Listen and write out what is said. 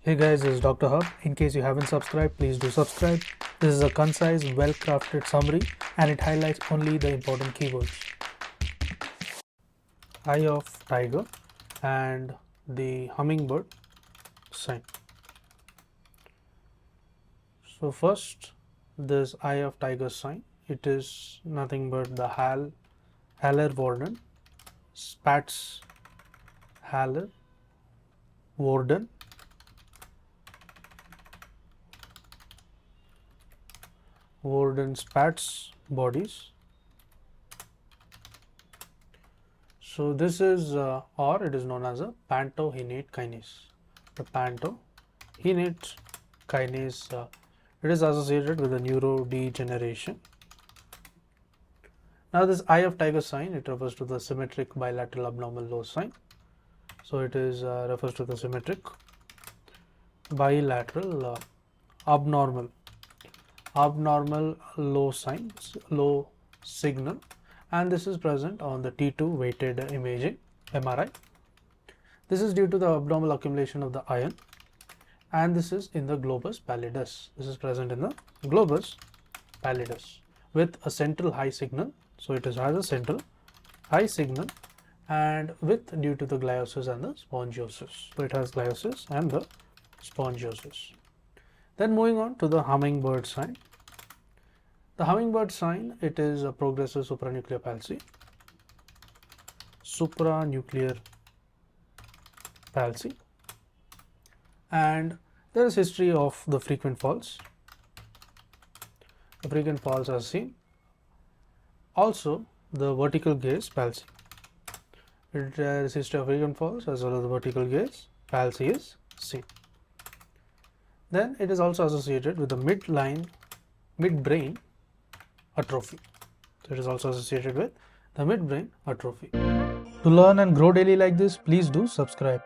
Hey guys, this is Dr. Hub. In case you haven't subscribed, please do subscribe. This is a concise, well-crafted summary and it highlights only the important keywords. Eye of tiger and the hummingbird sign. So first, this eye of tiger sign, it is nothing but the Haller-Warden, Spatz Haller-Warden, Spatz bodies. So this is or it is known as a pantohenate kinase. The pantohenate kinase it is associated with the neurodegeneration. Now this eye of tiger sign, it refers to the symmetric bilateral abnormal low sign. So it is refers to the symmetric bilateral abnormal low signal, and this is present on the T2 weighted imaging MRI. This is due to the abnormal accumulation of the iron, and this is in the globus pallidus. This is present in the globus pallidus with a central high signal. So it has a central high signal and with due to the gliosis and the spongiosis. So it has gliosis and the spongiosis. Then moving on to the hummingbird sign. The hummingbird sign, it is a progressive supranuclear palsy. And there is history of the frequent falls. The frequent falls are seen. Also, the vertical gaze palsy. There is history of frequent falls as well as the vertical gaze palsy is seen. Then it is also associated with the midbrain atrophy. So it is also associated with the midbrain atrophy. To learn and grow daily like this, please do subscribe.